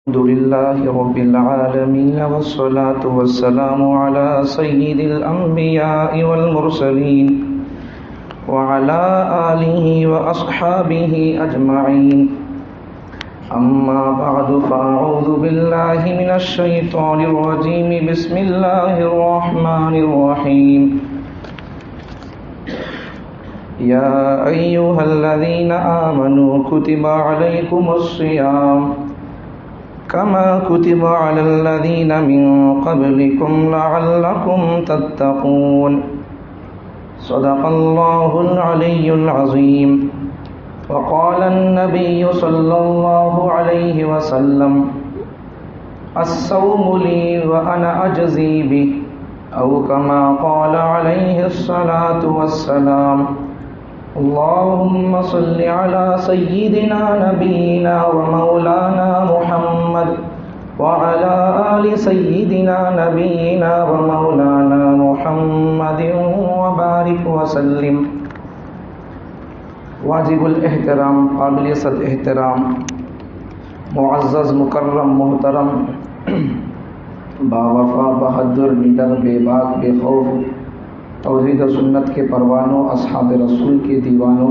الحمد لله رب العالمين والصلاة والسلام على سيد الأنبياء والمرسلين وعلى آله وأصحابه أجمعين. أما بعد فأعوذ بالله من الشيطان الرجيم. بسم الله الرحمن الرحيم. يا أيها الذين آمنوا كتب عليكم الصيام كما كتب على الذين من قبلكم لعلكم تتقون. صدق الله العلي العظيم. وقال النبي صلى الله عليه وسلم: الصوم لي وأنا أجزي به، أو كما قال عليه الصلاة والسلام. اللهم صل على سيدنا نبينا ومولانا محمد وعلى آل سيدنا نبينا ومولانا محمد وبارك وسلم. واجب الاحترام، قابل صد احترام، معزز مکرم محترم، باوفا بہادر نڈر بے باک بے خوف، توحید و سنت کے پروانوں، اصحاب رسول کے دیوانوں،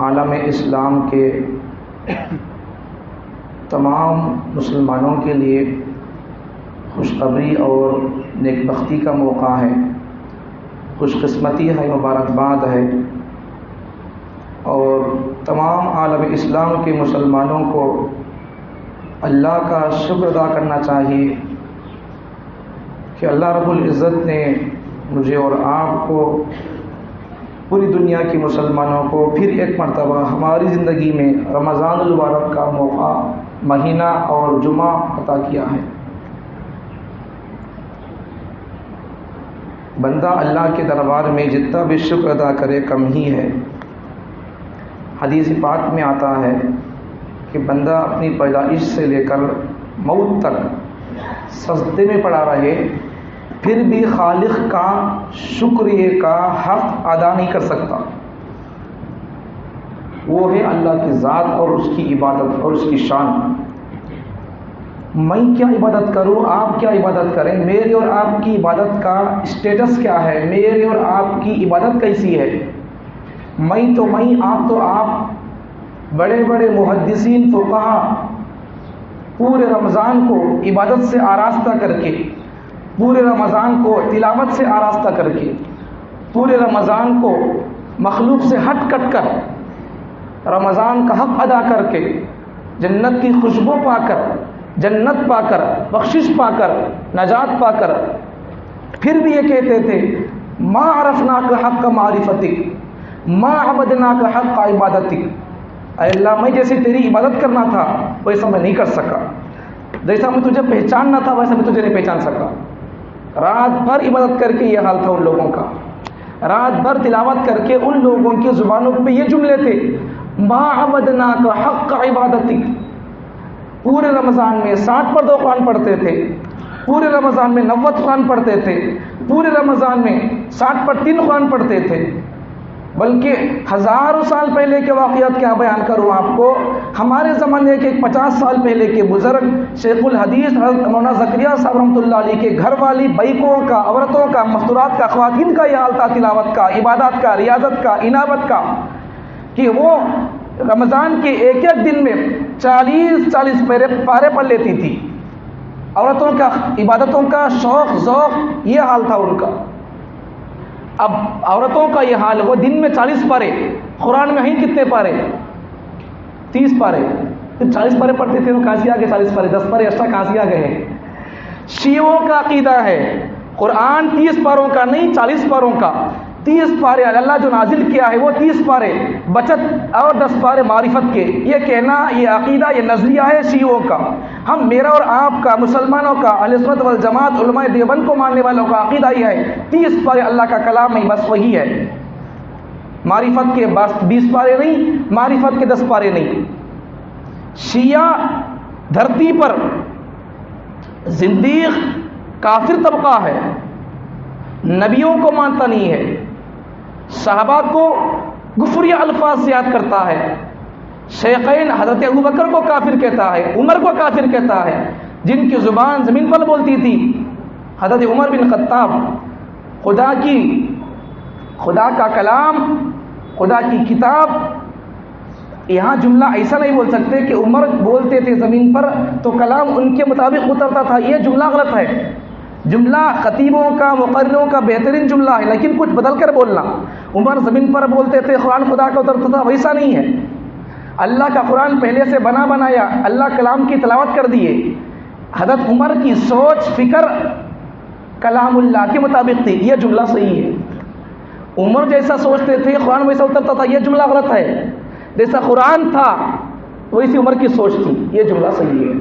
عالم اسلام کے تمام مسلمانوں کے لیے خوشخبری اور نیک بختی کا موقع ہے، خوش قسمتی ہے، مبارکباد ہے، اور تمام عالم اسلام کے مسلمانوں کو اللہ کا شکر ادا کرنا چاہیے کہ اللہ رب العزت نے مجھے اور آپ کو، پوری دنیا کے مسلمانوں کو پھر ایک مرتبہ ہماری زندگی میں رمضان المبارک کا موقع، مہینہ اور جمعہ عطا کیا ہے. بندہ اللہ کے دربار میں جتنا بھی شکر ادا کرے کم ہی ہے. حدیث پاک میں آتا ہے کہ بندہ اپنی پیدائش سے لے کر موت تک سجدے میں پڑا رہے پھر بھی خالق کا شکریہ کا حق ادا نہیں کر سکتا. وہ ہے اللہ کی ذات اور اس کی عبادت اور اس کی شان. میں کیا عبادت کروں، آپ کیا عبادت کریں، میری اور آپ کی عبادت کا اسٹیٹس کیا ہے، میری اور آپ کی عبادت کیسی ہے. میں تو میں، آپ تو آپ. بڑے بڑے محدثین فقہا پورے رمضان کو عبادت سے آراستہ کر کے، پورے رمضان کو تلاوت سے آراستہ کر کے، پورے رمضان کو مخلوق سے ہٹ کٹ کر، رمضان کا حق ادا کر کے، جنت کی خوشبو پا کر، جنت پا کر، بخشش پا کر، نجات پا کر، پھر بھی یہ کہتے تھے: ما عرفناک حق معرفتک، ما عبدناک حق عبادتک. اے اللہ، میں جیسے تیری عبادت کرنا تھا ویسا میں نہیں کر سکا، جیسا میں تجھے پہچاننا تھا ویسا میں تجھے نہیں پہچان سکا. رات بھر عبادت کر کے یہ حال تھا ان لوگوں کا، رات بھر تلاوت کر کے ان لوگوں کی زبانوں پہ یہ جملے تھے: ما عبدناک حق عبادتک. پورے رمضان میں 60 پر 2 قرآن پڑھتے تھے، پورے رمضان میں 90 قرآن پڑھتے تھے، پورے رمضان میں 60 پر 3 قرآن پڑھتے تھے. بلکہ ہزاروں سال پہلے کے واقعات کیا بیان کروں آپ کو. ہمارے زمانے کے 50 سال پہلے کے بزرگ شیخ الحدیث حضرت مولانا زکریا صاحب رحمۃ اللہ علیہ کے گھر والی بیکوں کا، عورتوں کا، مستورات کا، خواتین کا یہ حال تھا، تلاوت کا، عبادات کا، ریاضت کا، انابت کا، کہ وہ رمضان کے ایک ایک دن میں 40 پارے پڑھ لیتی تھی. عورتوں کا عبادتوں کا شوق ذوق یہ حال تھا ان کا. اب عورتوں کا یہ حال، وہ دن میں 40 پارے، قرآن میں ہیں کتنے پارے؟ 30 پارے. 40 پارے پڑھتے تھے، وہ کہاں سے آگے 40 پارے، 10 پارے ایکسٹرا کہاں سے آ گئے ہیں؟ شیعوں کا عقیدہ ہے قرآن 30 پاروں کا نہیں، 40 پاروں کا. 30 پارے اللہ جو نازل کیا ہے وہ 30 پارے بچت اور 10 پارے معرفت کے. یہ کہنا، یہ عقیدہ، یہ نظریہ ہے شیعوں کا. ہم، میرا اور آپ کا، مسلمانوں کا، اہل سنت والجماعت علماء دیوبند کو ماننے والوں کا عقیدہ یہ ہے 30 پارے اللہ کا کلام ہے، بس وہی ہے. معرفت کے 20 پارے نہیں، معرفت کے 10 پارے نہیں. شیعہ دھرتی پر زندیق کافر طبقہ ہے، نبیوں کو مانتا نہیں ہے، صحابہ کو کفری الفاظ سے یاد کرتا ہے، شیخین حضرت ابوبکر کو کافر کہتا ہے، عمر کو کافر کہتا ہے، جن کی زبان زمین پر بولتی تھی، حضرت عمر بن خطاب، خدا کا کلام، خدا کی کتاب، یہاں جملہ ایسا نہیں بول سکتے کہ عمر بولتے تھے زمین پر تو کلام ان کے مطابق اترتا تھا، یہ جملہ غلط ہے۔ جملہ خطیبوں کا، مقرروں کا بہترین جملہ ہے، لیکن کچھ بدل کر بولنا۔ عمر زمین پر بولتے تھے، قرآن خدا کا اترتا تھا، ویسا نہیں ہے۔ اللہ کا قرآن پہلے سے بنایا، اللہ کلام کی تلاوت کر دیے۔ حضرت عمر کی سوچ، فکر کلام اللہ کے مطابق تھی، یہ جملہ صحیح ہے۔ عمر جیسا سوچتے تھے قرآن ویسا اترتا تھا، یہ جملہ غلط ہے۔ جیسا قرآن تھا ویسی عمر کی سوچ تھی، یہ جملہ صحیح ہے۔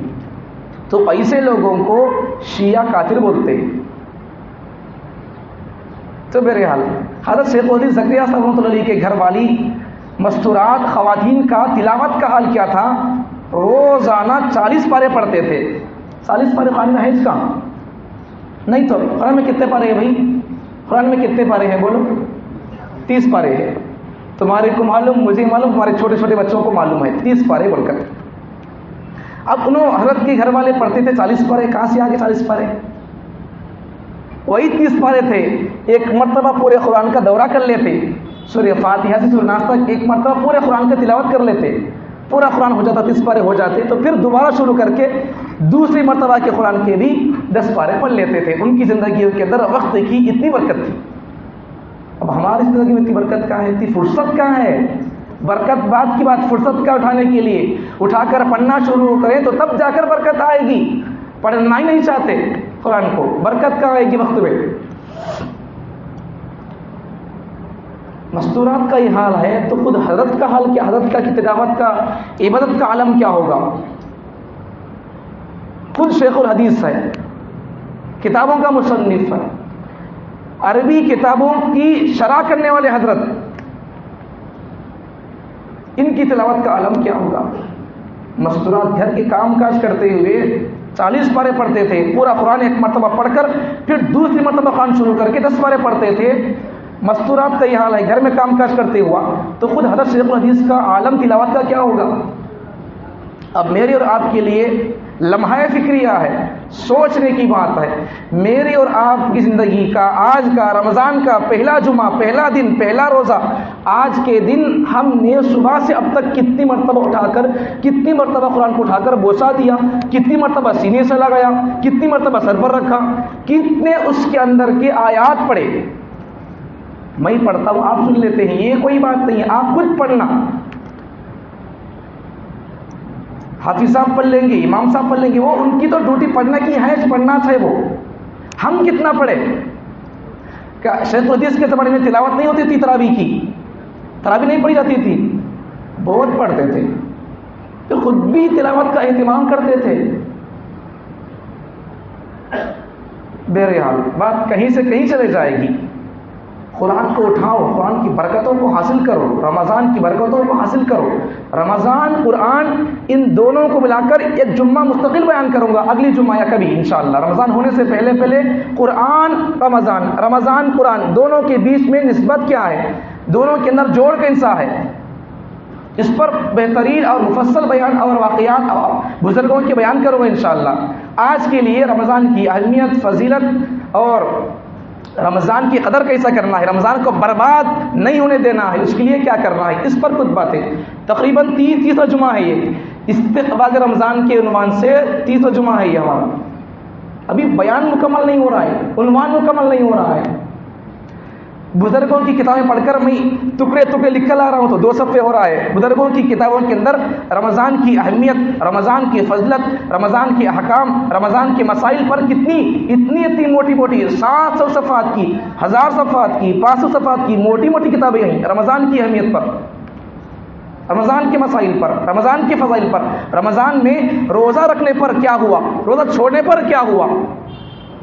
تو ایسے لوگوں کو شیعہ کافر بولتے ہیں۔ تو بہرحال حضرت شیخ الحدیث زکریا صاحب رحمۃ اللہ علیہ کے گھر والی مستورات خواتین کا تلاوت کا حال کیا تھا؟ روزانہ 40 پارے پڑھتے تھے۔ 40 پارے قرآن میں ہے اس کا؟ نہیں تو قرآن میں کتنے پارے ہیں بھائی؟ قرآن میں کتنے پارے ہیں بولو؟ 30 پارے ہیں۔ تمہارے کو معلوم، مجھے معلوم، تمہارے چھوٹے چھوٹے بچوں کو معلوم ہے 30 پارے بول کر۔ اب انہوں حضرت کے گھر والے پڑھتے تھے 40 پارے، کہاں سے آگے 40 پارے؟ وہی 30 پارے تھے۔ ایک مرتبہ پورے قرآن کا دورہ کر لیتے، سورہ فاتحہ سے سورہ ناس تک ایک مرتبہ پورے قرآن کا تلاوت کر لیتے، پورا قرآن ہو جاتا، 30 پارے ہو جاتے، تو پھر دوبارہ شروع کر کے دوسری مرتبہ کے قرآن کے بھی 10 پارے پڑھ لیتے تھے۔ ان کی زندگی کے اندر وقت کی اتنی برکت تھی۔ اب ہماری زندگی میں اتنی برکت کہاں ہے، اتنی فرصت کہاں ہے؟ برکت بات کی بات فرصت کا اٹھانے کے لیے اٹھا کر پڑھنا شروع کریں تو تب جا کر برکت آئے گی۔ پڑھنا ہی نہیں چاہتے قرآن کو، برکت کہاں آئے گی وقت میں؟ مستورات کا یہ حال ہے تو خود حضرت کا حال کیا، حضرت کا کی تلاوت کا، عبادت کا عالم کیا ہوگا؟ خود شیخ الحدیث ہے، کتابوں کا مصنف ہے، عربی کتابوں کی شرح کرنے والے حضرت، ان کی تلاوت کا عالم کیا ہوگا؟ مستورات گھر کے کام کاج کرتے ہوئے 40 پارے پڑھتے تھے، پورا قرآن ایک مرتبہ پڑھ کر پھر دوسری مرتبہ قرآن شروع کر کے 10 پارے پڑھتے تھے۔ مستورات کا یہ حال ہے، گھر میں کام کاج کرتے ہوا تو خود حضرت شیخ الحدیث کا عالم تلاوت کا کیا ہوگا؟ اب میری اور آپ کے لیے لمحہ فکریہ ہے، سوچنے کی بات ہے۔ میری اور آپ کی زندگی کا، آج کا رمضان کا پہلا جمعہ، پہلا دن، پہلا روزہ، آج کے دن ہم نے صبح سے اب تک کتنی مرتبہ اٹھا کر، کتنی مرتبہ قرآن کو اٹھا کر بوسہ دیا، کتنی مرتبہ سینے سے لگایا، کتنی مرتبہ سر پر رکھا، کتنے اس کے اندر کے آیات پڑھے۔ میں پڑھتا ہوں، آپ سن لیتے ہیں، یہ کوئی بات نہیں ہے، آپ خود پڑھنا۔ حافظ صاحب پڑھ لیں گے، امام صاحب پڑھ لیں گے، وہ ان کی تو ڈیوٹی پڑھنا کی ہے، پڑھنا ہے وہ۔ ہم کتنا پڑھے؟ کیا شیخ الحدیث کے زمانے میں تلاوت نہیں ہوتی تھی تراویح کی؟ تراویح نہیں پڑھی جاتی تھی؟ بہت پڑھتے تھے، تو خود بھی تلاوت کا اہتمام کرتے تھے۔ بہرحال بات کہیں سے کہیں چلے جائے گی۔ قرآن کو اٹھاؤ، قرآن کی برکتوں کو حاصل کرو، رمضان کی برکتوں کو حاصل کرو۔ رمضان، قرآن، ان دونوں کو ملا کر ایک جمعہ مستقل بیان کروں گا اگلی جمعہ یا کبھی انشاءاللہ۔ رمضان ہونے سے پہلے قرآن، رمضان قرآن، دونوں کے بیچ میں نسبت کیا ہے، دونوں کے اندر جوڑ کیسا ہے، اس پر بہترین اور مفصل بیان اور واقعات اور بزرگوں کے بیان کروں گا انشاءاللہ۔ آج کے لیے رمضان کی اہمیت، فضیلت اور رمضان کی قدر کیسا کرنا ہے، رمضان کو برباد نہیں ہونے دینا ہے، اس کے لیے کیا کرنا ہے، اس پر کچھ باتیں۔ تقریباً 30واں جمعہ ہے یہ، استقبال رمضان کے عنوان سے 30واں جمعہ ہے یہ ہمارا۔ ابھی بیان مکمل نہیں ہو رہا ہے، عنوان مکمل نہیں ہو رہا ہے۔ بزرگوں کی کتابیں پڑھ کر میں ٹکڑے لکھ کر آ رہا ہوں تو 2 صفحے ہو رہا ہے۔ بزرگوں کی کتابوں کے اندر رمضان کی اہمیت، رمضان کی فضلت، رمضان کے احکام، رمضان کے مسائل پر اتنی موٹی 700 صفحات کی، 1000 صفحات کی، 500 صفحات کی موٹی کتابیں ہیں رمضان کی اہمیت پر، رمضان کے مسائل پر، رمضان کے فضائل پر، رمضان میں روزہ رکھنے پر کیا ہوا، روزہ چھوڑنے پر کیا ہوا،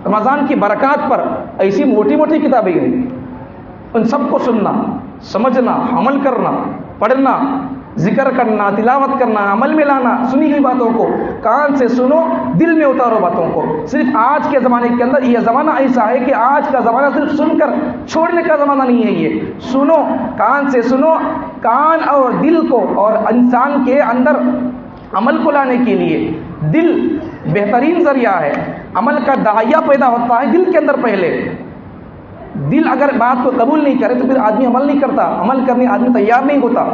رمضان کی برکات پر، ایسی موٹی کتابیں ہیں۔ ان سب کو سننا، سمجھنا، عمل کرنا، پڑھنا، ذکر کرنا، تلاوت کرنا، عمل میں لانا، سنی ہوئی باتوں کو کان سے سنو، دل میں اتارو باتوں کو۔ صرف آج کے زمانے کے اندر یہ زمانہ ایسا ہے کہ آج کا زمانہ صرف سن کر چھوڑنے کا زمانہ نہیں ہے، یہ سنو، کان سے سنو، کان اور دل کو اور انسان کے اندر عمل کو لانے کے لیے دل بہترین ذریعہ ہے۔ عمل کا داعیہ پیدا ہوتا ہے دل کے اندر پہلے۔ دل اگر بات کو قبول نہیں کرے تو پھر آدمی عمل نہیں کرتا، عمل کرنے آدمی تیار نہیں ہوتا۔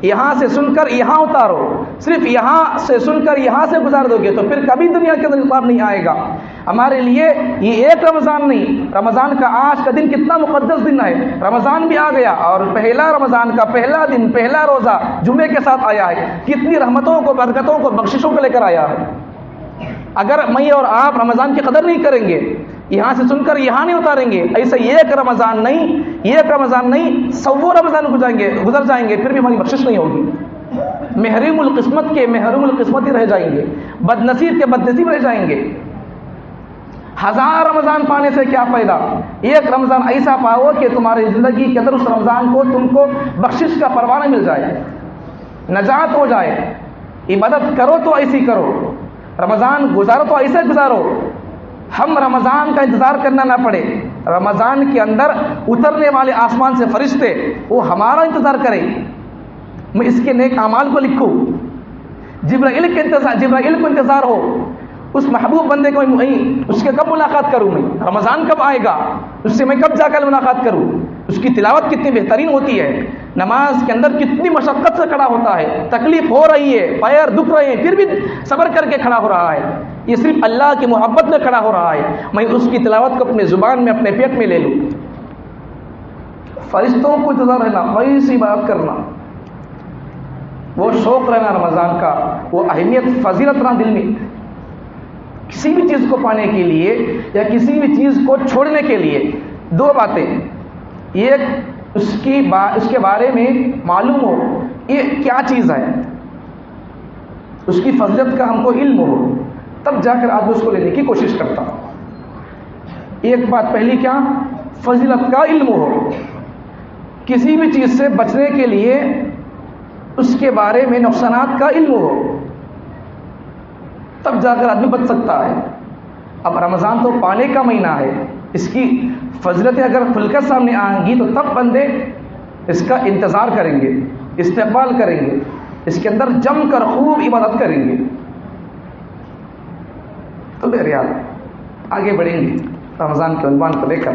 یہاں سے سن کر یہاں اتارو، صرف یہاں سے سن کر یہاں سے گزار دو گے تو پھر کبھی دنیا کے اندر اتار نہیں آئے گا۔ ہمارے لیے یہ ایک رمضان نہیں، رمضان کا آج کا دن کتنا مقدس دن ہے۔ رمضان بھی آ گیا اور پہلا رمضان کا پہلا دن، پہلا روزہ جمعے کے ساتھ آیا ہے، کتنی رحمتوں کو، برکتوں کو، بخششوں کو لے کر آیا ہے۔ اگر میں اور آپ رمضان کی قدر نہیں کریں گے، یہاں سے سن کر یہاں نہیں اتاریں گے، ایسے ایک رمضان نہیں 100 رمضان گزر جائیں گے، پھر بھی ہماری بخشش نہیں ہوگی۔ محروم القسمت ہی رہ جائیں گے، بد نصیب کے بد نصیب رہ جائیں گے۔ 1000 رمضان پانے سے کیا فائدہ؟ ایک رمضان ایسا پاؤ کہ تمہاری زندگی کے اندر اس رمضان کو تم کو بخشش کا پروانہ مل جائے، نجات ہو جائے۔ عبادت کرو تو ایسی کرو، رمضان گزارو تو ایسے گزارو، ہم رمضان کا انتظار کرنا نہ پڑے۔ رمضان کے اندر اترنے والے آسمان سے فرشتے وہ ہمارا انتظار کریں، میں اس کے نیک اعمال کو لکھوں، جبرائیل کو انتظار ہو، اس محبوب بندے کو اس کے کب ملاقات کروں، میں رمضان کب آئے گا، اس سے میں کب جا کر ملاقات کروں۔ اس کی تلاوت کتنی بہترین ہوتی ہے، نماز کے اندر کتنی مشقت سے کھڑا ہوتا ہے، تکلیف ہو رہی ہے، پیر دکھ رہے ہیں، پھر بھی صبر کر کے کھڑا ہو رہا ہے۔ یہ صرف اللہ کی محبت میں کھڑا ہو رہا ہے، میں اس کی تلاوت کو اپنے زبان میں، اپنے پیٹ میں لے لوں۔ فرشتوں کو انتظار رہنا، ویسی بات کرنا، وہ شوق رہنا رمضان کا، وہ اہمیت فضیلت رہنا دل میں۔ کسی بھی چیز کو پانے کے لیے یا کسی بھی چیز کو چھوڑنے کے لیے 2 باتیں، ایک اس کے بارے میں معلوم ہو یہ کیا چیز ہے، اس کی فضیلت کا ہم کو علم ہو، تب جا کر آدمی اس کو لینے کی کوشش کرتا۔ ایک بات پہلی کیا، فضیلت کا علم ہو، کسی بھی چیز سے بچنے کے لیے اس کے بارے میں نقصانات کا علم ہو، تب جا کر آدمی بچ سکتا ہے۔ اب رمضان تو پانے کا مہینہ ہے، اس کی فضیلتیں اگر کھل کر سامنے آئیں گی تو تب بندے اس کا انتظار کریں گے، استقبال کریں گے، اس کے اندر جم کر خوب عبادت کریں گے۔ تو بہرحال آگے بڑھیں گے رمضان کے عنوان کو لے کر۔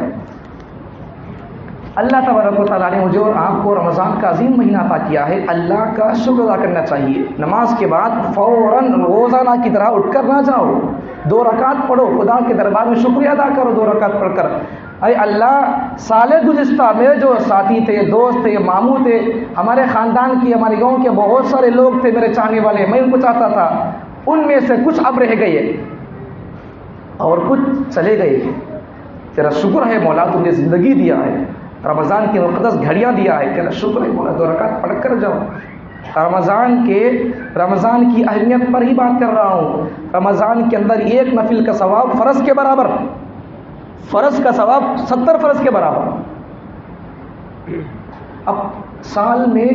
اللہ تبارک و تعالیٰ نے مجھے اور آپ کو رمضان کا عظیم مہینہ عطا کیا ہے، اللہ کا شکر ادا کرنا چاہیے۔ نماز کے بعد فوراً روزانہ کی طرح اٹھ کر نہ جاؤ، 2 رکعت پڑھو، خدا کے دربار میں شکریہ ادا کرو 2 رکعت پڑھ کر، اے اللہ سال گزشتہ میرے جو ساتھی تھے، دوست تھے، ماموں تھے، ہمارے خاندان کی، ہمارے گاؤں کے بہت سارے لوگ تھے میرے چاہنے والے، میں ان کو چاہتا تھا، ان میں سے کچھ اب رہ گئے اور کچھ چلے گئے، تیرا شکر ہے مولا، تم نے زندگی دیا ہے، رمضان کی مقدس گھڑیاں دیا ہے، تیرا شکر ہے مولا، 2 رکعت پڑھ کر جاؤ۔ رمضان کی اہمیت پر ہی بات کر رہا ہوں۔ رمضان کے اندر ایک نفل کا ثواب فرض کے برابر، فرض کا ثواب 70 فرض کے برابر۔ اب سال میں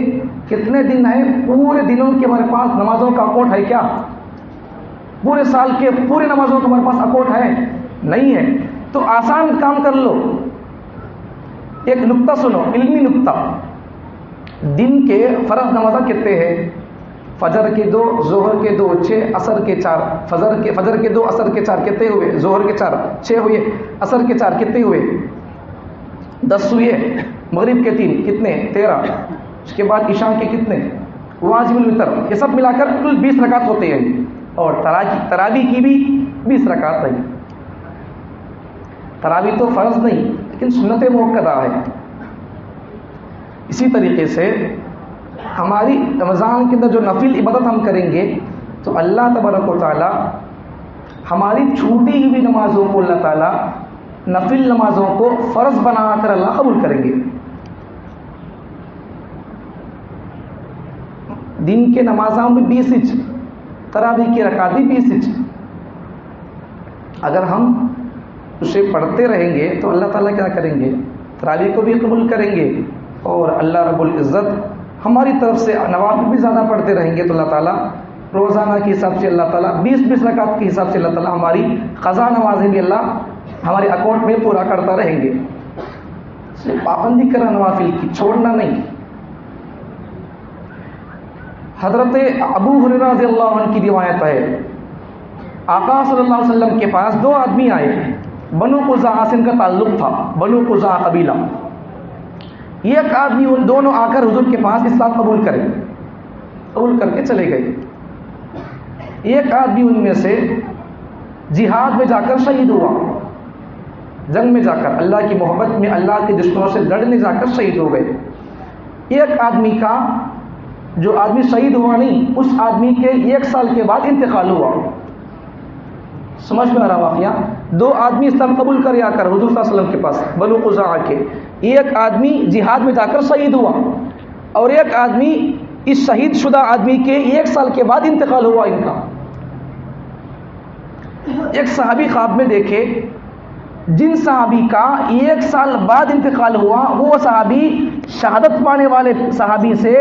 کتنے دن ہیں؟ پورے دنوں کے ہمارے پاس نمازوں کا اکاؤنٹ ہے کیا؟ پورے سال کے پورے نمازوں کا ہمارے پاس اکاؤنٹ ہے؟ نہیں ہے۔ تو آسان کام کر لو، ایک نقطہ سنو، علمی نقطہ۔ دن کے فرض نمازیں کتنے ہیں؟ فجر کے 2، ظہر کے 2، 6، عصر کے 4، فجر کے 2، عصر کے 4 کتنے ہوئے؟ ظہر کے 4 6 ہوئے، عصر کے 4 کتنے ہوئے؟ 10 ہوئے، مغرب کے 3 کتنے؟ 13، اس کے بعد عشاء کے کتنے؟ واجب الوتر، یہ سب ملا کر کل 20 رکعت ہوتے ہیں، اور تراویح کی بھی 20 رکعت ہے۔ تراویح تو فرض نہیں لیکن سنت موقدہ ہے۔ اسی طریقے سے ہماری رمضان کے اندر جو نفل عبادت ہم کریں گے تو اللہ تبارک و تعالی ہماری چھوٹی ہوئی نمازوں کو، اللہ تعالیٰ نفل نمازوں کو فرض بنا کر اللہ قبول کریں گے۔ دن کے نمازوں میں 20 انچ، تراویح کی رکعت بھی 20 انچ، اگر ہم اسے پڑھتے رہیں گے تو اللہ تعالیٰ کیا کریں گے؟ تراویح کو بھی قبول کریں گے، اور اللہ رب العزت ہماری طرف سے نوافل بھی زیادہ پڑھتے رہیں گے تو اللہ تعالیٰ روزانہ کے حساب سے اللہ تعالیٰ 20 رکعت کے حساب سے اللہ تعالیٰ ہماری قضا نمازیں بھی اللہ ہمارے اکاؤنٹ میں پورا کرتا رہیں گے. اس لیے پابندی کرنا نوافل کی، چھوڑنا نہیں. حضرت ابو ہریرہ رضی اللہ عنہ کی روایت ہے، آقا صلی اللہ علیہ وسلم کے پاس 2 آدمی آئے، بنو قزاعہ سے ان کا تعلق تھا، بنو قزاعہ قبیلہ. ایک آدمی ان دونوں آ کر حضور کے پاس اسلام قبول کر کے چلے گئے. ایک آدمی ان میں سے جہاد میں جا کر شہید ہوا، جنگ میں جا کر اللہ کی محبت میں اللہ کے دشمنوں سے لڑنے جا کر شہید ہو گئے. ایک آدمی کا جو آدمی شہید ہوا نہیں، اس آدمی کے 1 سال کے بعد انتقال ہوا. سمجھ میں آ رہا واقعہ؟ 2 آدمی اسلام قبول کر آ کر حضور صلی اللہ علیہ وسلم کے پاس بنو قزاعہ کے. ایک آدمی جہاد میں جا کر شہید ہوا اور ایک آدمی اس شہید شدہ آدمی کے 1 سال کے بعد انتقال ہوا ان کا. ایک صحابی خواب میں دیکھے، جن صحابی کا 1 سال بعد انتقال ہوا وہ صحابی شہادت پانے والے صحابی سے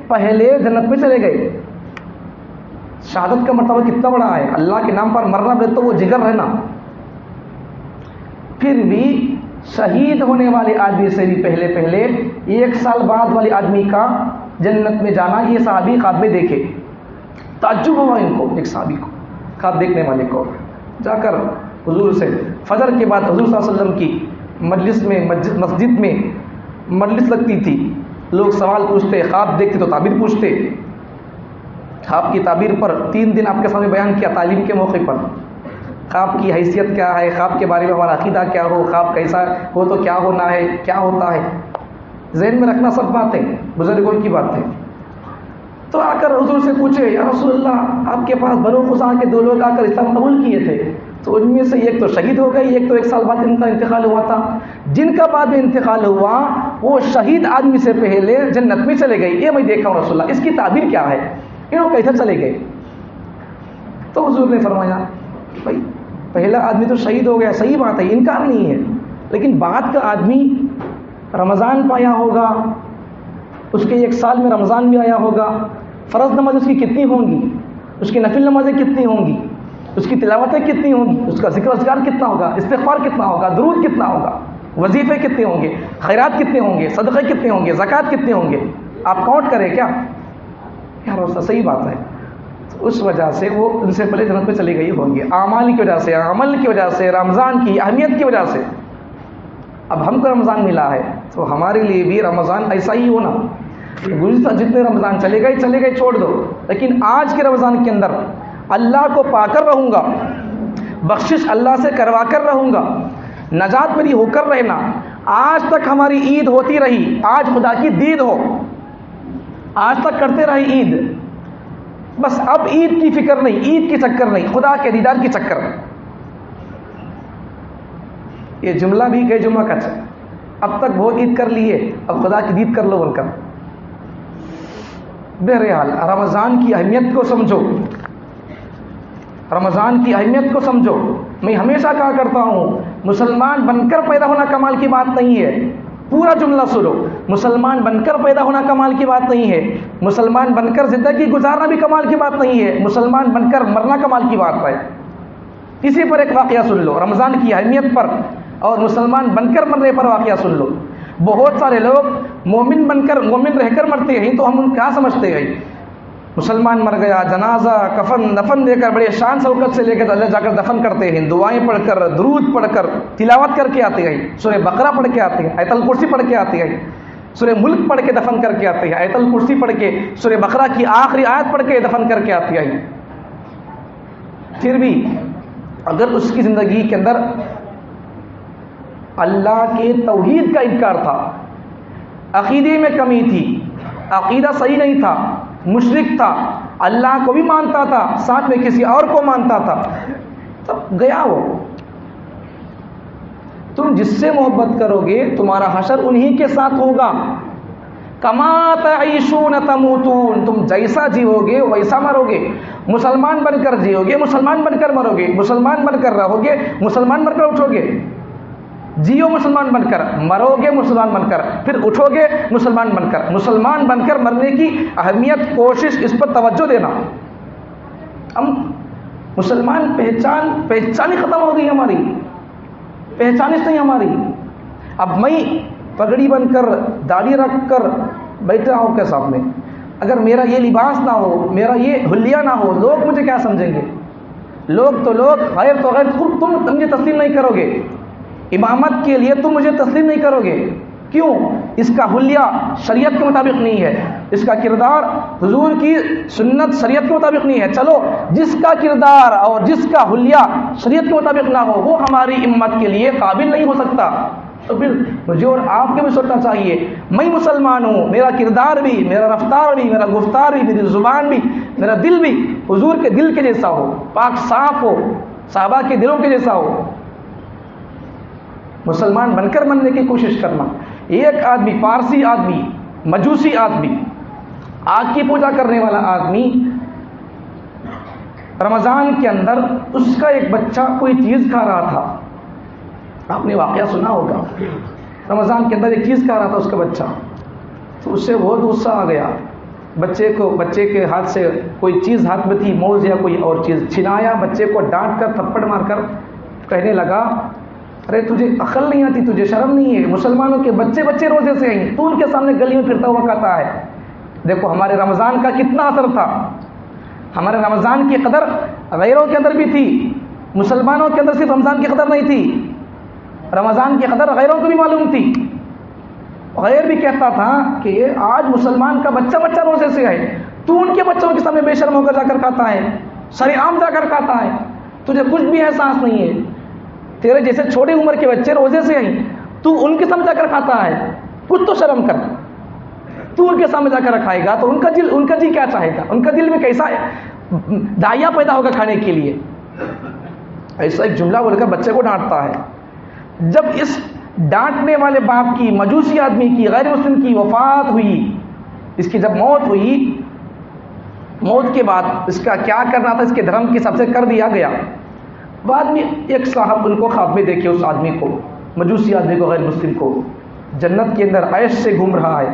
پہلے جنت میں چلے گئے. شہادت کا مرتبہ کتنا بڑا ہے! اللہ کے نام پر مرنا بھی تو وہ جگر رہنا. پھر بھی شہید ہونے والے آدمی سے بھی پہلے 1 سال بعد والے آدمی کا جنت میں جانا یہ صحابی خواب میں دیکھے. تعجب ہوا ان کو، ایک صحابی کو، خواب دیکھنے والے کو. جا کر حضور سے فجر کے بعد حضور صلی اللہ علیہ وسلم کی مجلس میں مسجد میں مجلس لگتی تھی. لوگ سوال پوچھتے، خواب دیکھتے تو تعبیر پوچھتے. خواب کی تعبیر پر 3 دن آپ کے سامنے بیان کیا تعلیم کے موقع پر. خواب کی حیثیت کیا ہے، خواب کے بارے میں ہمارا عقیدہ کیا ہو، خواب کیسا ہو تو کیا ہونا ہے، کیا ہوتا ہے، ذہن میں رکھنا سب باتیں بزرگوں کی باتیں. تو آ کر حضور سے پوچھے، یا رسول اللہ آپ کے پاس بنو قزاعہ کے 2 لوگ آ کر اسلام قبول کیے تھے، تو ان میں سے ایک تو شہید ہو گئی، ایک تو 1 سال بعد ان کا انتقال ہوا تھا. جن کا بعد میں انتقال ہوا وہ شہید آدمی سے پہلے جنت میں چلے گئے. یہ میں دیکھا ہوں رسول اللہ، اس کی تعبیر کیا ہے، انہوں کیسے چلے گئے؟ تو حضور نے فرمایا بھائی پہلا آدمی تو شہید ہو گیا، صحیح بات ہے، انکار نہیں ہے، لیکن بعد کا آدمی رمضان پایا ہوگا، اس کے 1 سال میں رمضان بھی آیا ہوگا، فرض نماز اس کی کتنی ہوں گی، اس کی نفل نمازیں کتنی ہوں گی، اس کی تلاوتیں کتنی ہوں گی، اس کا ذکر اذکار کتنا ہوگا، استغفار کتنا ہوگا، درود کتنا ہوگا، وظیفے کتنے ہوں گے، خیرات کتنے ہوں گے، صدقے کتنے ہوں گے، زکوٰۃ کتنے ہوں گے، آپ کاؤنٹ کریں کیا؟ یار وہ صحیح بات ہے. اس وجہ سے وہ ان سے پہلے جنت میں چلی گئی ہوں گے، اعمال کی وجہ سے، عمل کی وجہ سے، رمضان کی اہمیت کی وجہ سے. اب ہم کو رمضان ملا ہے تو ہمارے لیے بھی رمضان ایسا ہی ہونا. گزشتہ جتنے رمضان چلے گئے چھوڑ دو، لیکن آج کے رمضان کے اندر اللہ کو پا کر رہوں گا، بخشش اللہ سے کروا کر رہوں گا، نجات میری ہو کر رہنا. آج تک ہماری عید ہوتی رہی، آج خدا کی دید ہو، آج تک کرتے رہے عید، بس اب عید کی فکر نہیں، عید کی چکر نہیں، خدا کے دیدار کی چکر. یہ جملہ بھی کہ جمعہ کا اب تک بہت عید کر لیے، اب خدا کی دید کر لو بول کر. بہرحال رمضان کی اہمیت کو سمجھو، رمضان کی اہمیت کو سمجھو. میں ہمیشہ کہا کرتا ہوں مسلمان بن کر پیدا ہونا کمال کی بات نہیں ہے. پورا جملہ سنو، مسلمان بن کر پیدا ہونا کمال کی بات نہیں ہے، مسلمان بن کر زندگی گزارنا بھی کمال کی بات نہیں ہے، مسلمان بن کر مرنا کمال کی بات ہے. اسی پر ایک واقعہ سن لو رمضان کی اہمیت پر، اور مسلمان بن کر مرنے پر واقعہ سن لو. بہت سارے لوگ مومن بن کر مومن رہ کر مرتے ہیں تو ہم ان کیا سمجھتے ہیں، مسلمان مر گیا، جنازہ کفن دفن دے کر بڑے شان شوکت سے لے کر اللہ جا کر دفن کرتے ہیں، دعائیں پڑھ کر، درود پڑھ کر، تلاوت کر کے آتے ہیں، سورہ بقرہ پڑھ کے آتے ہیں، آیت الکرسی پڑھ کے آتے ہیں، سورہ ملک پڑھ کے دفن کر کے آتے ہیں، آیت الکرسی پڑھ کے، سورہ بقرہ کی آخری آیت پڑھ کے دفن کر کے آتے ہیں. پھر بھی اگر اس کی زندگی کے اندر اللہ کے توحید کا انکار تھا، عقیدے میں کمی تھی، عقیدہ صحیح نہیں تھا، مشرک تھا، اللہ کو بھی مانتا تھا، ساتھ میں کسی اور کو مانتا تھا، تب گیا وہ. تم جس سے محبت کرو گے تمہارا حشر انہی کے ساتھ ہوگا. کما تعیشون تموتون، تم جیسا جیو گے ویسا مرو گے. مسلمان بن کر جیو گے، مسلمان بن کر مرو گے، مسلمان بن کر رہو گے، مسلمان بن کر اٹھو گے. جیو مسلمان بن کر، مرو گے مسلمان بن کر، پھر اٹھو گے مسلمان بن کر۔ مسلمان بن کر مرنے کی اہمیت، کوشش، اس پر توجہ دینا۔ ہم مسلمان پہچان ہی ختم ہو گئی ہماری، پہچان ہی نہیں ہماری۔ اب میں پگڑی بن کر، داڑھی رکھ کر بیٹھا ہوں کے سامنے، اگر میرا یہ لباس نہ ہو، میرا یہ حلیہ نہ ہو، لوگ مجھے کیا سمجھیں گے؟ لوگ تو لوگ، غیر تو غیر، تم مجھے تسلیم نہیں کرو گے، امامت کے لیے تم مجھے تسلیم نہیں کرو گے۔ کیوں؟ اس کا حلیہ شریعت کے مطابق نہیں ہے، اس کا کردار حضور کی سنت شریعت کے مطابق نہیں ہے۔ چلو، جس کا کردار اور جس کا حلیہ شریعت کے مطابق نہ ہو، وہ ہماری امت کے لیے قابل نہیں ہو سکتا۔ تو پھر مجھے اور آپ کے بھی سوچنا چاہیے، میں مسلمان ہوں، میرا کردار بھی، میرا رفتار بھی، میرا گفتار بھی، میری زبان بھی، میرا دل بھی حضور کے دل کے جیسا ہو، پاک صاف ہو، صحابہ کے دلوں کے جیسا ہو۔ مسلمان بن کر بننے کی کوشش کرنا۔ ایک آدمی، پارسی آدمی، مجوسی آدمی، آگ کی پوجا کرنے والا آدمی، رمضان کے اندر اس کا ایک بچہ کوئی چیز کھا رہا تھا، آپ نے واقعہ سنا ہوگا، رمضان کے اندر ایک چیز کھا رہا تھا اس کا بچہ، تو اس سے بہت غصہ آ گیا، بچے کے ہاتھ سے کوئی چیز ہاتھ میں تھی، موز یا کوئی اور چیز چھنایا، بچے کو ڈانٹ کر، تھپڑ مار کر کہنے لگا، ارے تجھے عقل نہیں آتی، تجھے شرم نہیں ہے، مسلمانوں کے بچے روزے سے ہیں، تو ان کے سامنے گلی میں پھرتا ہوا کہتا ہے۔ دیکھو ہمارے رمضان کا کتنا اثر تھا، ہمارے رمضان کی قدر غیروں کے اندر بھی تھی، مسلمانوں کے اندر صرف رمضان کی قدر نہیں تھی، رمضان کی قدر غیروں کو بھی معلوم تھی۔ غیر بھی کہتا تھا کہ یہ آج مسلمان کا بچہ روزے سے ہے، تو ان کے بچوں کے سامنے بے شرم ہو کر جا کر کہتا ہے، سرعام جا کر کہتا ہے، تجھے کچھ بھی احساس نہیں ہے، تیرے جیسے چھوٹی عمر کے بچے روزے سے ہیں، تو ان کے سامنے جا کر کھاتا ہے، کچھ تو شرم کر، تو ان کے سامنے جا کر کھائے گا تو ان کا جی کیا چاہے گا، ان کا دل میں کیسا دائیا پیدا ہوگا کھانے کے لیے۔ ایسا ایک جملہ بول کر بچے کو ڈانٹتا ہے۔ جب اس ڈانٹنے والے باپ کی، مجوسی آدمی کی، غیر مسلم کی وفات ہوئی، اس کی جب موت ہوئی، موت کے بعد اس کا کیا کرنا تھا، اس کے دھرم کے حساب سے کر دیا گیا۔ بعد میں ایک صاحب ان کو خواب میں دیکھے، اس آدمی کو، مجوسی آدمی کو، غیر مسلم کو، جنت کے اندر عیش سے گھوم رہا ہے،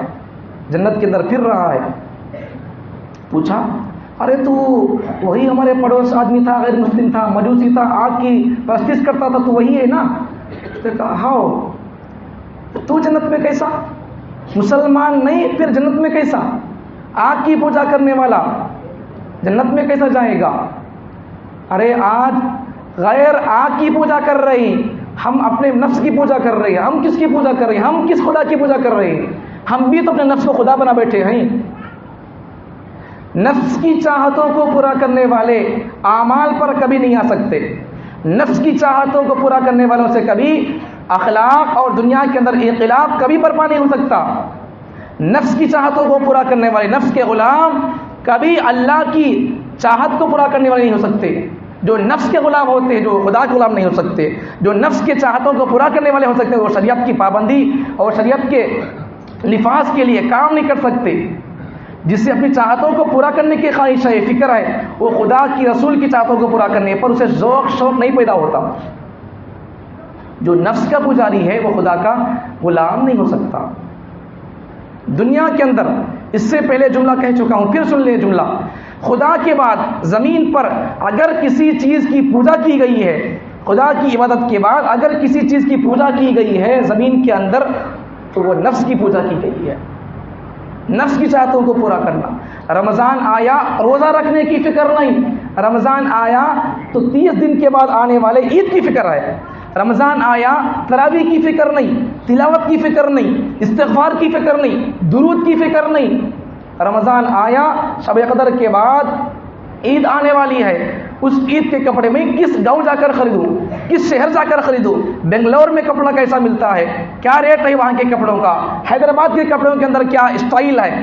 جنت کے اندر پھر رہا ہے۔ پوچھا، ارے تو وہی ہمارے پڑوس آدمی تھا، غیر مسلم تھا، مجوسی تھا، آگ کی پرستش کرتا تھا، تو وہی ہے نا؟ تو کہا ہاں۔ تو جنت میں کیسا؟ مسلمان نہیں، پھر جنت میں کیسا؟ آگ کی پوجا کرنے والا جنت میں کیسا جائے گا؟ ارے آج غیر آگ کی پوجا کر رہے ہیں، ہم اپنے نفس کی پوجا کر رہے ہیں۔ ہم کس کی پوجا کر رہے ہیں؟ ہم کس خدا کی پوجا کر رہے ہیں؟ ہم بھی تو اپنے نفس کو خدا بنا بیٹھے ہیں۔ نفس کی چاہتوں کو پورا کرنے والے اعمال پر کبھی نہیں آ سکتے، نفس کی چاہتوں کو پورا کرنے والوں سے کبھی اخلاق اور دنیا کے اندر انقلاب کبھی برپا نہیں ہو سکتا۔ نفس کی چاہتوں کو پورا کرنے والے، نفس کے غلام کبھی اللہ کی چاہت کو پورا کرنے والے نہیں ہو سکتے۔ جو نفس کے غلام ہوتے ہیں، جو خدا کے غلام نہیں ہو سکتے، جو نفس کے چاہتوں کو پورا کرنے والے ہو سکتے ہیں، وہ شریعت کی پابندی اور شریعت کے لفاظ کے لیے کام نہیں کر سکتے۔ جس سے اپنی چاہتوں کو پورا کرنے کی خواہش ہے، فکر ہے، وہ خدا کی رسول کی چاہتوں کو پورا کرنے پر اسے ذوق شوق نہیں پیدا ہوتا۔ جو نفس کا پجاری ہے وہ خدا کا غلام نہیں ہو سکتا۔ دنیا کے اندر اس سے پہلے جملہ کہہ چکا ہوں، پھر سن لیں جملہ، خدا کے بعد زمین پر اگر کسی چیز کی پوجا کی گئی ہے، خدا کی عبادت کے بعد اگر کسی چیز کی پوجا کی گئی ہے زمین کے اندر، تو وہ نفس کی پوجا کی گئی ہے۔ نفس کی چاہتوں کو پورا کرنا۔ رمضان آیا، روزہ رکھنے کی فکر نہیں، رمضان آیا تو 30 دن کے بعد آنے والے عید کی فکر ہے، رمضان آیا تراویح کی فکر نہیں، تلاوت کی فکر نہیں، استغفار کی فکر نہیں، درود کی فکر نہیں۔ رمضان آیا، شب قدر کے بعد عید آنے والی ہے، اس عید کے کپڑے میں کس گاؤں جا کر خریدوں، کس شہر جا کر خریدوں، بنگلور میں کپڑا کیسا ملتا ہے، کیا ریٹ ہے وہاں کے کپڑوں کا، حیدرآباد کے کپڑوں کے اندر کیا اسٹائل ہے،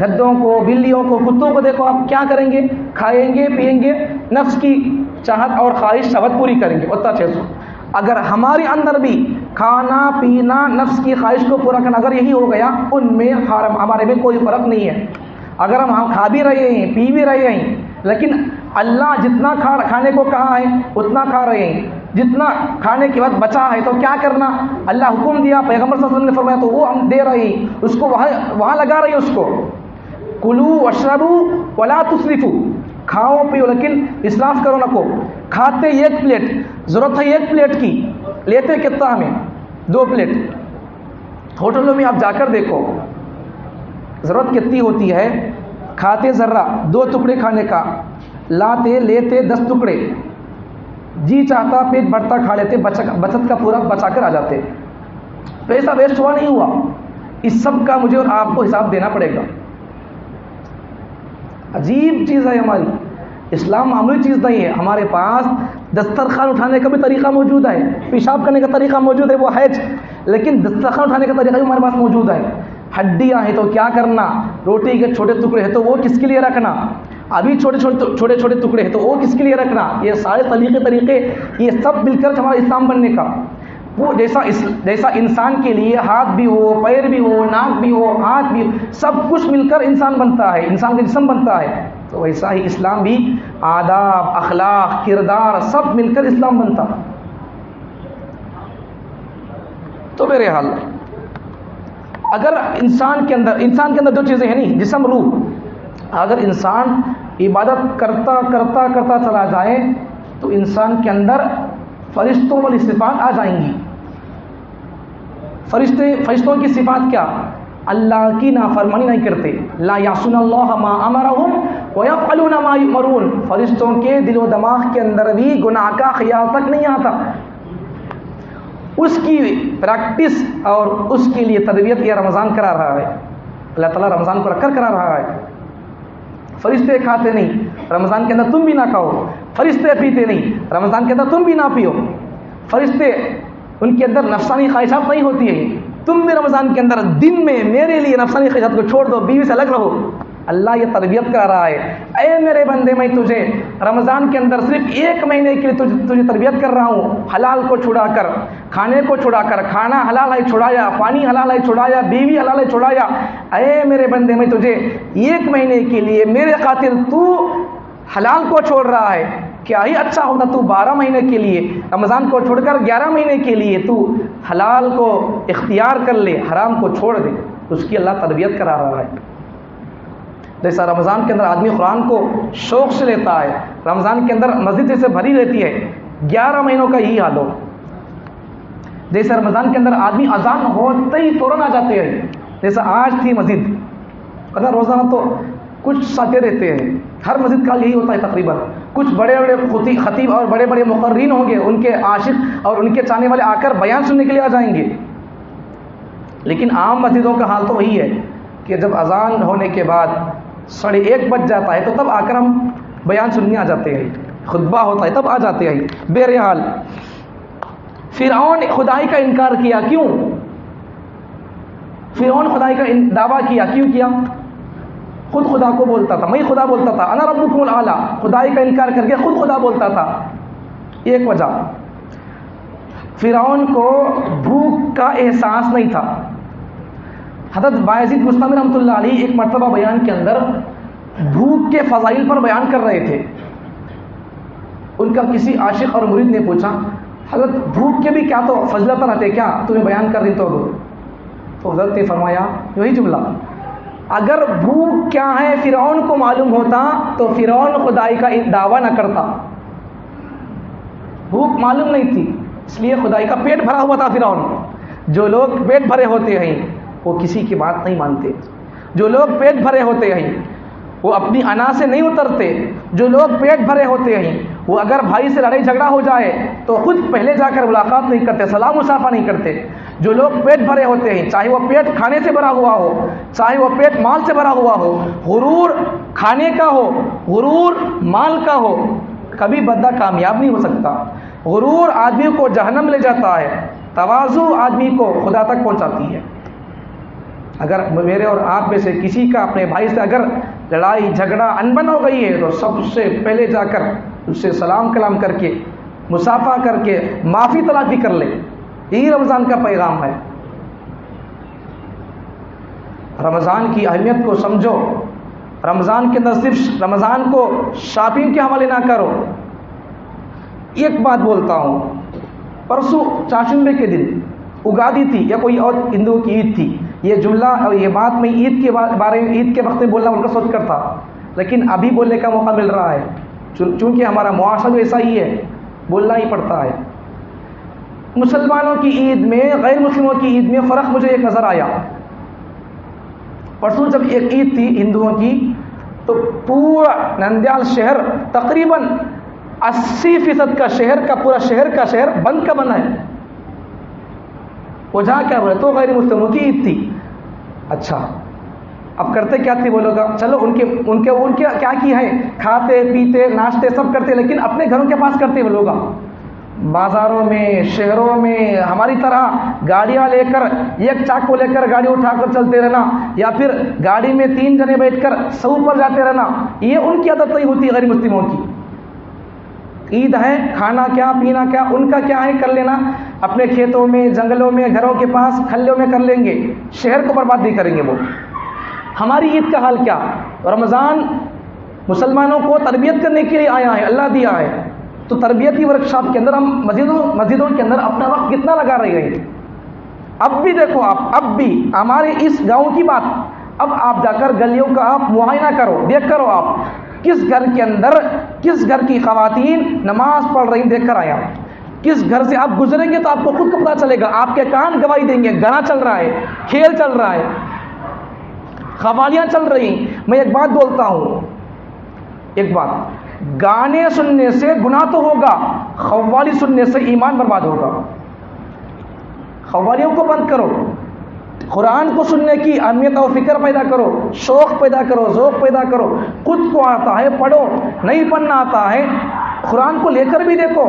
گدوں کو، بلیوں کو، کتوں کو دیکھو آپ کیا کریں گے؟ کھائیں گے، پیئیں گے، نفس کی چاہت اور خواہش شہوت پوری کریں گے اتنا 600۔ اگر ہمارے اندر بھی کھانا پینا نفس کی خواہش کو پورا کرنا اگر یہی ہو گیا، ان میں ہمارے میں کوئی فرق نہیں ہے۔ اگر ہم کھا بھی رہے ہیں، پی بھی رہے ہیں، لیکن اللہ جتنا کھانے کو کہا ہے اتنا کھا رہے ہیں، جتنا کھانے کے بعد بچا ہے تو کیا کرنا؟ اللہ حکم دیا، پیغمبر صلی اللہ علیہ وسلم نے فرمایا تو وہ ہم دے رہے ہیں، اس کو وہاں لگا رہے ہیں اس کو۔ کلو واشربو ولا تسرفو، کھاؤ پیو لیکن اسراف کرو نہ کو۔ کھاتے ایک پلیٹ، ضرورت ہے ایک پلیٹ کی، لیتے کتنا ہمیں؟ 2 پلیٹ۔ ہوٹلوں میں آپ جا کر دیکھو ضرورت کتنی ہوتی ہے، کھاتے ذرہ 2 ٹکڑے کھانے کا، لاتے لیتے 10 ٹکڑے، جی چاہتا پیٹ بھرتا کھا لیتے، بچت کا پورا بچا کر آ جاتے۔ پیسہ ویسٹ ہوا نہیں ہوا؟ اس سب کا مجھے اور آپ کو حساب دینا پڑے گا۔ عجیب چیز ہے ہماری اسلام، معمولی چیز نہیں ہے۔ ہمارے پاس دسترخوان اٹھانے کا بھی طریقہ موجود ہے، پیشاب کرنے کا طریقہ موجود ہے، وہ حج، لیکن دسترخوان اٹھانے کا طریقہ بھی ہمارے پاس موجود ہے۔ ہڈیاں ہیں تو کیا کرنا، روٹی کے چھوٹے ٹکڑے ہیں تو وہ کس کے لیے رکھنا، ابھی چھوٹے چھوٹے ٹکڑے ہیں تو وہ کس کے لیے رکھنا، یہ سارے طریقے یہ سب مل کر ہمارا اسلام بننے کا۔ وہ جیسا انسان کے لیے ہاتھ بھی ہو، پیر بھی ہو، ناک بھی ہو، ہاتھ بھی ہو، سب کچھ مل کر انسان بنتا ہے، انسان کا جسم بنتا ہے، تو ویسا ہی اسلام بھی آداب، اخلاق، کردار سب مل کر اسلام بنتا۔ تو میرے حال اگر انسان کے اندر جو چیزیں ہیں نہیں، جسم، روح، اگر انسان عبادت کرتا چلا جائے تو انسان کے اندر فرشتوں والی صفات آ جائیں گی۔ فرشتوں کی صفات کیا؟ اللہ کی نافرمانی نہیں کرتے، لا یعصون اللہ ما امرہم ویفعلون ما یؤمرون، فرشتوں کے دل و دماغ کے اندر بھی گناہ کا خیال تک نہیں آتا۔ اس کی پریکٹس اور اس کے لیے تربیت یہ رمضان کرا رہا ہے، اللہ تعالیٰ رمضان کو رکھ کر کرا رہا ہے۔ فرشتے کھاتے نہیں، رمضان کے اندر تم بھی نہ کھاؤ، فرشتے پیتے نہیں، رمضان کے اندر تم بھی نہ پیو، فرشتے ان کے اندر نفسانی خواہشات نہیں ہوتی ہیں، تم بھی رمضان کے اندر دن میں میرے لیے نفسانی خواہشات کو چھوڑ دو، بیوی سے الگ رہو۔ اللہ یہ تربیت کرا رہا ہے، اے میرے بندے میں تجھے رمضان کے اندر صرف 1 مہینے کے لیے تجھے تربیت کر رہا ہوں، حلال کو چھڑا کر، کھانے کو چھڑا کر، کھانا حلال ہے چھڑایا، پانی حلال ہے چھڑایا، بیوی حلال ہے چھڑایا، اے میرے بندے میں تجھے 1 مہینے کے لیے میرے خاطر تو حلال کو چھوڑ رہا ہے، کیا ہی اچھا ہوتا تو 12 مہینے کے لیے رمضان کو چھوڑ کر 11 مہینے کے لیے تو حلال کو اختیار کر لے، حرام کو چھوڑ دے۔ اس کی اللہ تربیت کرا رہا ہے۔ جیسا رمضان کے اندر آدمی قرآن کو شوق سے لیتا ہے، رمضان کے اندر مسجد جیسے بھری رہتی ہے، 11 مہینوں کا یہی حال ہو۔ جیسے رمضان کے اندر آدمی اذان ہوتے ہی فوراً آ جاتے ہیں، جیسا آج تھی مسجد، پتہ روزانہ تو کچھ ساتھ رہتے ہیں، ہر مسجد کا یہی ہوتا ہے تقریباً، کچھ بڑے بڑے خطیب اور بڑے بڑے مقررین ہوں گے، ان کے عاشق اور ان کے چاہنے والے آ کر بیان سننے کے لیے آ جائیں گے۔ لیکن عام مسجدوں کا حال تو وہی ہے کہ جب اذان ہونے کے بعد 1:30 بج جاتا ہے تو تب آ کر ہم بیان سننے آ جاتے ہیں، خطبہ ہوتا ہے تب آ جاتے ہیں۔ بہرحال فرعون خدائی کا انکار کیا، کیوں؟ فرعون خدائی کا دعویٰ کیوں کیا؟ خود خدا کو بولتا تھا، میں خدا بولتا تھا، انا ربکم الاعلی، خدائی کا انکار کر کے خود خدا بولتا تھا۔ ایک وجہ، فرعون کو بھوک کا احساس نہیں تھا۔ حضرت بایزید بستامی رحمۃ اللہ علیہ ایک مرتبہ بیان کے اندر بھوک کے فضائل پر بیان کر رہے تھے، ان کا کسی عاشق اور مرید نے پوچھا حضرت بھوک کے بھی کیا تو فضلت رہتے کیا تمہیں بیان کر رہی تو حضرت نے فرمایا یہی جملہ، اگر بھوک کیا ہے فرعون کو معلوم ہوتا تو فرعون خدائی کا دعویٰ نہ کرتا۔ بھوک معلوم نہیں تھی، اس لیے خدائی کا پیٹ بھرا ہوا تھا فرعون۔ جو لوگ پیٹ بھرے ہوتے ہیں وہ کسی کی بات نہیں مانتے، جو لوگ پیٹ بھرے ہوتے ہیں وہ اپنی انا سے نہیں اترتے، جو لوگ پیٹ بھرے ہوتے ہیں وہ اگر بھائی سے لڑائی جھگڑا ہو جائے تو خود پہلے جا کر ملاقات نہیں کرتے، سلام مصافحہ نہیں کرتے۔ جو لوگ پیٹ بھرے ہوتے ہیں، چاہے وہ پیٹ کھانے سے بھرا ہوا ہو، چاہے وہ پیٹ مال سے بھرا ہوا ہو، غرور کھانے کا ہو، غرور مال کا ہو، کبھی بندہ کامیاب نہیں ہو سکتا۔ غرور آدمی کو جہنم لے جاتا ہے، تواضع آدمی کو خدا تک پہنچاتی ہے۔ اگر میرے اور آپ میں سے کسی کا اپنے بھائی سے اگر لڑائی جھگڑا انبن ہو گئی ہے تو سب سے پہلے جا کر اس سے سلام کلام کر کے مصافحہ کر کے معافی تلافی کر لے. یہی رمضان کا پیغام ہے. رمضان کی اہمیت کو سمجھو. رمضان کے اندر صرف رمضان کو شاپنگ کے حوالے نہ کرو. ایک بات بولتا ہوں، پرسوں چاشمبے کے دن اگادی تھی یا کوئی اور ہندوؤں کی عید تھی. یہ جملہ اور یہ بات میں عید کے بارے میں عید کے وقت میں بولنا ان کا سوچ کر تھا، لیکن ابھی بولنے کا موقع مل رہا ہے چونکہ ہمارا معاشرہ ایسا ہی ہے، بولنا ہی پڑتا ہے. مسلمانوں کی عید میں غیر مسلموں کی عید میں فرق مجھے ایک نظر آیا. پرسوں جب ایک عید تھی ہندوؤں کی تو پورا نندیال شہر تقریباً 80% کا شہر کا پورا شہر کا شہر بند کا بند ہے. وہ جہاں کیا بولے تو غیر مسلموں کی عید تھی. اچھا اب کرتے کیا تھے وہ لوگ؟ چلو ان کے کیا کی ہے، کھاتے پیتے ناشتے سب کرتے، لیکن اپنے گھروں کے پاس کرتے وہ لوگ. بازاروں میں شہروں میں ہماری طرح گاڑیاں لے کر ایک چاقو لے کر گاڑی اٹھا کر چلتے رہنا یا پھر گاڑی میں 3 جنے بیٹھ کر سو پر جاتے رہنا، یہ ان کی عادت نہیں ہوتی غیر مسلموں کی. عید ہے، کھانا کیا پینا کیا ان کا کیا ہے کر لینا، اپنے کھیتوں میں جنگلوں میں گھروں کے پاس کھلوں میں کر لیں گے، شہر کو برباد نہیں کریں گے وہ. ہماری عید کا حال کیا؟ رمضان مسلمانوں کو تربیت کرنے کے لیے آیا ہے، اللہ دیا ہے. تو تربیتی ورکشاپ کے اندر ہم مسجدوں کے اندر اپنا وقت کتنا لگا رہے ہیں. اب بھی دیکھو آپ، اب بھی ہمارے اس گاؤں کی بات، اب آپ جا کر گلیوں کا آپ معائنہ کرو، دیکھ کرو آپ کس گھر کے اندر کس گھر کی خواتین نماز پڑھ رہی دیکھ کر آیا. کس گھر سے آپ گزریں گے تو آپ کو خود کو پتہ چلے گا، آپ کے کان گواہی دیں گے. گانا چل رہا ہے، کھیل چل رہا ہے، قوالیاں چل رہی ہیں. میں ایک بات بولتا ہوں، ایک بات، گانے سننے سے گناہ تو ہوگا، قوالی سننے سے ایمان برباد ہوگا. قوالیوں کو بند کرو، قرآن کو سننے کی اہمیت اور فکر پیدا کرو، شوق پیدا کرو، ذوق پیدا کرو. خود کو آتا ہے پڑھو، نہیں پڑھنا آتا ہے قرآن کو لے کر بھی دیکھو.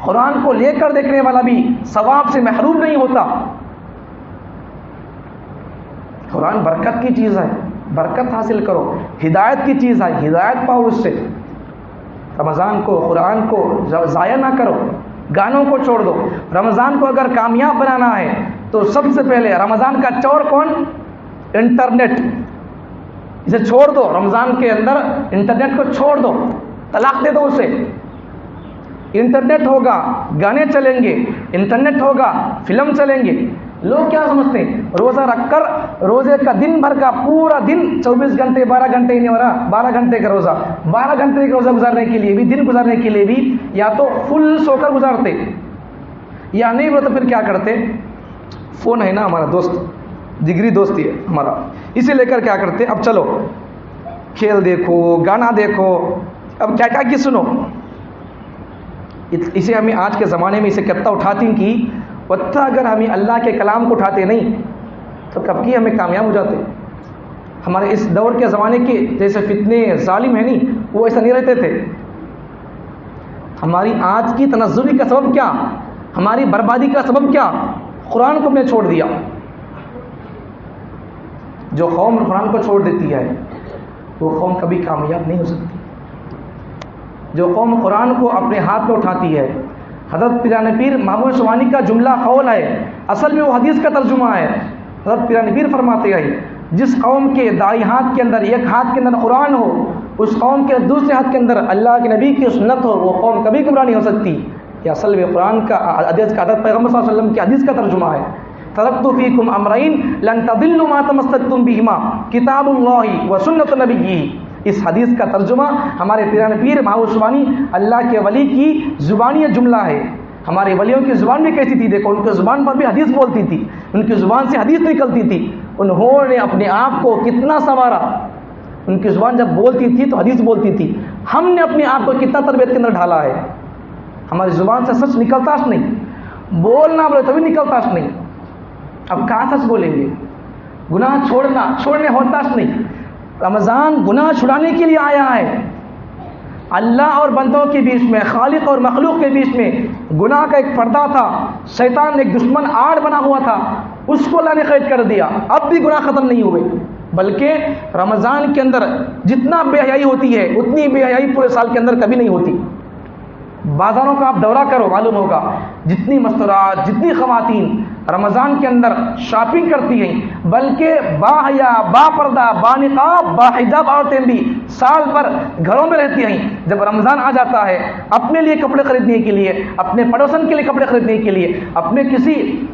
قرآن کو لے کر دیکھنے والا بھی ثواب سے محروم نہیں ہوتا. قرآن برکت کی چیز ہے، برکت حاصل کرو. ہدایت کی چیز ہے، ہدایت پاؤ اس سے. رمضان کو قرآن کو ضائع نہ کرو، گانوں کو چھوڑ دو. رمضان کو اگر کامیاب بنانا ہے تو سب سے پہلے رمضان کا چور کون؟ انٹرنیٹ. اسے چھوڑ دو. رمضان کے اندر انٹرنیٹ کو چھوڑ دو، طلاق دے دو اسے. انٹرنیٹ ہوگا گانے چلیں گے، انٹرنیٹ ہوگا فلم چلیں گے. لوگ کیا سمجھتے ہیں؟ روزہ رکھ کر روزے کا دن بھر کا پورا دن 24 گھنٹے 12 گھنٹے ہی نہیں ہو رہا، 12 گھنٹے کا روزہ، 12 گھنٹے کا روزہ گزارنے کے لیے بھی، دن گزارنے کے لیے بھی یا تو فل سو کر گزارتے یا نہیں وہ تو پھر کیا کرتے؟ فون ہے نا ہمارا دوست، جگری دوست ہے ہمارا، اسے لے کر کیا کرتے؟ اب چلو کھیل دیکھو، گانا دیکھو، اب کیا کیا کی سنو. اسے ہمیں آج کے زمانے میں اسے کتنا اٹھاتی کی وقت، اگر ہمیں اللہ کے کلام کو اٹھاتے نہیں تو کب کی ہمیں کامیاب ہو جاتے. ہمارے اس دور کے زمانے کے جیسے فتنے ظالم ہیں نہیں، وہ ایسا نہیں رہتے تھے. ہماری آج کی تنزلی کا سبب کیا؟ ہماری بربادی کا سبب کیا؟ قرآن کو ہم نے چھوڑ دیا. جو قوم قرآن کو چھوڑ دیتی ہے وہ قوم کبھی کامیاب نہیں ہو سکتی. جو قوم قرآن کو اپنے ہاتھ میں اٹھاتی ہے، حضرت پیران پیر محمود شوانی کا جملہ قول ہے، اصل میں وہ حدیث کا ترجمہ ہے. حضرت پیران پیر فرماتے ہیں جس قوم کے دائیں ہاتھ کے اندر ایک ہاتھ کے اندر قرآن ہو، اس قوم کے دوسرے ہاتھ کے اندر اللہ کے نبی کی سنت ہو، وہ قوم کبھی گمراہ نہیں ہو سکتی. یہ اصل میں قرآن کا حدیث کا حضرت پیغمبر صلی اللہ علیہ وسلم کی حدیث کا ترجمہ ہے. ترکت فیکم امرین لن تضلوا ما تمسکتم بہما کتاب اللہ و سنت نبیہ. اس حدیث کا ترجمہ ہمارے پیران پیر محمود شوانی اللہ کے ولی کی زبانی جملہ ہے. ہمارے ولیوں کی زبان بھی کیسی تھی دیکھو، ان کی زبان پر بھی حدیث بولتی تھی، ان کی زبان سے حدیث نکلتی تھی. انہوں نے اپنے آپ کو کتنا سنوارا. ان کی زبان جب بولتی تھی تو حدیث بولتی تھی. ہم نے اپنے آپ کو کتنا تربیت کے اندر ڈھالا ہے. ہماری زبان سے سچ نکلتا نہیں، بولنا بولے تبھی نکلتا نہیں. اب کہاں سچ بولیں گے؟ گناہ چھوڑنے ہوتا نہیں. رمضان گناہ چھڑانے کے لیے آیا ہے. اللہ اور بندوں کے بیچ میں، خالق اور مخلوق کے بیچ میں گناہ کا ایک پردہ تھا. شیطان ایک دشمن آڑ بنا ہوا تھا. اس کو اللہ نے قید کر دیا، اب بھی گناہ ختم نہیں ہوئے، بلکہ رمضان کے اندر جتنا بے حیائی ہوتی ہے اتنی بے حیائی پورے سال کے اندر کبھی نہیں ہوتی۔ بازاروں کا آپ دورہ کرو، معلوم ہوگا جتنی مستورات، جتنی خواتین رمضان کے اندر شاپنگ کرتی ہیں، بلکہ باحیا، با پردہ، با نقاب، با حجاب عورتیں بھی سال بھر گھروں میں رہتی ہیں، جب رمضان آ جاتا ہے اپنے لیے کپڑے خریدنے کے لیے، اپنے پڑوسن کے لیے کپڑے خریدنے کے لیے، اپنے کسی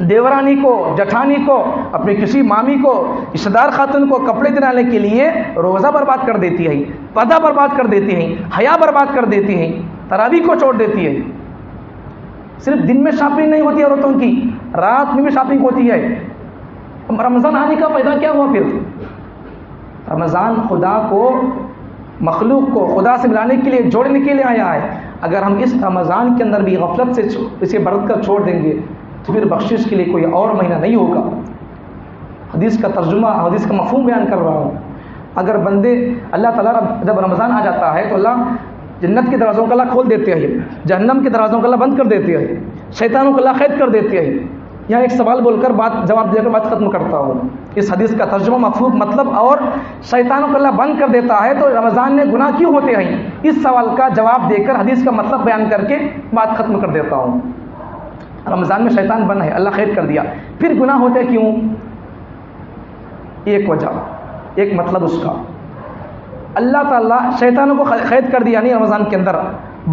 دیورانی کو، جٹھانی کو، اپنے کسی مامی کو، رشتہ دار خاتون کو کپڑے دلانے کے لیے روزہ برباد کر دیتی ہے، پردہ برباد کر دیتی ہیں، حیا برباد کر دیتی ہیں، تراویح کو چھوڑ دیتی ہے۔ صرف دن میں شاپنگ نہیں ہوتی عورتوں کی، رات میں بھی شاپنگ ہوتی ہے۔ رمضان آنے کا فائدہ کیا ہوا پھر؟ رمضان خدا کو، مخلوق کو خدا سے ملانے کے لیے، جوڑنے کے لیے آیا ہے۔ اگر ہم اس رمضان کے اندر بھی غفلت سے اسے برت کر چھوڑ دیں گے تو پھر بخشش کے لیے کوئی اور مہینہ نہیں ہوگا۔ حدیث کا ترجمہ، حدیث کا مفہوم بیان کر رہا ہوں۔ اگر بندے، اللہ تعالیٰ جب رمضان آ جاتا ہے تو اللہ جنت کے دروازوں کا اللہ کھول دیتے ہیں، جہنم کے دروازوں کا اللہ بند کر دیتے ہیں، شیطانوں کو اللہ قید کر دیتے ہیں۔ یہاں ایک سوال بول کر جواب دے کر بات ختم کرتا ہوں۔ اس حدیث کا ترجمہ، مفہوم، مطلب اور شیطانوں کو اللہ بند کر دیتا ہے تو رمضان میں گناہ کیوں ہوتے ہیں، اس سوال کا جواب دے کر حدیث کا مطلب بیان کر کے بات ختم کر دیتا ہوں۔ رمضان میں شیطان بند ہے، اللہ قید کر دیا، پھر گناہ ہوتے کیوں؟ ایک وجہ، ایک مطلب اس کا، اللہ تعالیٰ شیطانوں کو قید کر دیا نہیں رمضان کے اندر۔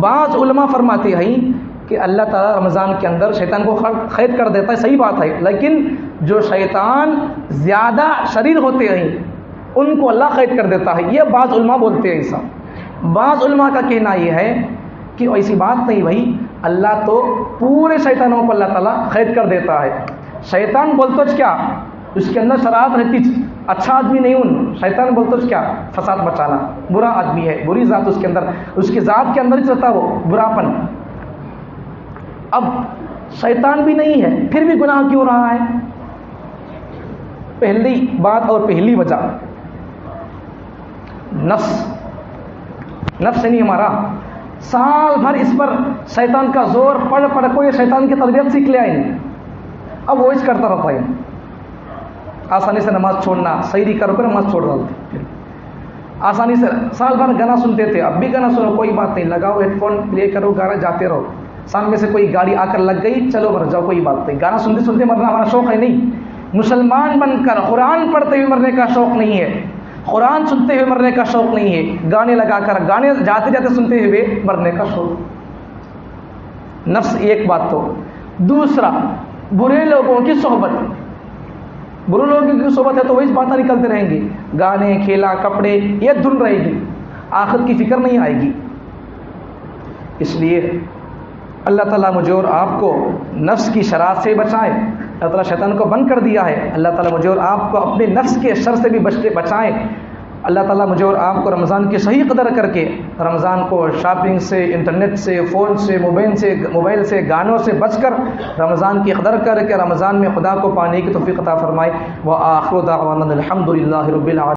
بعض علماء فرماتے ہیں کہ اللہ تعالیٰ رمضان کے اندر شیطان کو قید کر دیتا ہے، صحیح بات ہے، لیکن جو شیطان زیادہ شریر ہوتے ہیں ان کو اللہ قید کر دیتا ہے، یہ بعض علماء بولتے ہیں ایسا۔ بعض علماء کا کہنا یہ ہے کہ ایسی بات نہیں بھائی، اللہ تو پورے شیطانوں کو اللہ تعالیٰ قید کر دیتا ہے۔ شیطان بولتو کیا، اس کے اندر شرارت رہتی، اچھا آدمی نہیں ہوں، شیطان بولتو کیا، فساد مچانا، برا آدمی ہے، بری ذات اس کے اندر، اس کی ذات کے اندر ہی رہتا وہ براپن۔ اب شیطان بھی نہیں ہے پھر بھی گناہ کیوں رہا ہے؟ پہلی بات اور پہلی وجہ نفس نہیں ہمارا، سال بھر اس پر شیطان کا زور پڑھ کو یہ شیطان کی تربیت سیکھ لے آئے، اب وہ اس کرتا رہتا ہے، آسانی سے نماز چھوڑنا، سحری کر کے نماز چھوڑ ڈالتے، آسانی سے سال بھر گانا سنتے تھے، اب بھی گانا سنو، کوئی بات نہیں، لگاؤ ہیڈ فون، پلے کرو گانا، جاتے رہو، سامنے سے کوئی گاڑی آ کر لگ گئی، چلو مر جاؤ، کوئی بات نہیں، گانا سنتے سنتے مرنا ہمارا شوق ہے نہیں، مسلمان بن کر قرآن پڑھتے ہوئے مرنے کا شوق نہیں ہے، قرآن سنتے ہوئے مرنے کا شوق نہیں ہے، گانے لگا کر گانے جاتے جاتے سنتے ہوئے مرنے کا شوق۔ نفس ایک بات تو، دوسرا برے لوگوں کی صحبت، برے لوگوں کی صحبت ہے تو وہی باتیں نکلتے رہیں گے، گانے، کھیلا، کپڑے، یہ دھن رہے گی، آخرت کی فکر نہیں آئے گی۔ اس لیے اللہ تعالیٰ مجھے اور آپ کو نفس کی شرارت سے بچائے، اللہ تعالیٰ شیطان کو بند کر دیا ہے، اللہ تعالیٰ مجھے اور آپ کو اپنے نفس کے شر سے بھی بچائیں۔ اللہ تعالیٰ مجھے اور آپ کو رمضان کی صحیح قدر کر کے رمضان کو شاپنگ سے، انٹرنیٹ سے، فون سے، موبائل سے، گانوں سے بچ کر رمضان کی قدر کر کے رمضان میں خدا کو پانے کی توفیق عطا فرمائے۔ وآخر دعوانا الحمد للہ رب العالمین۔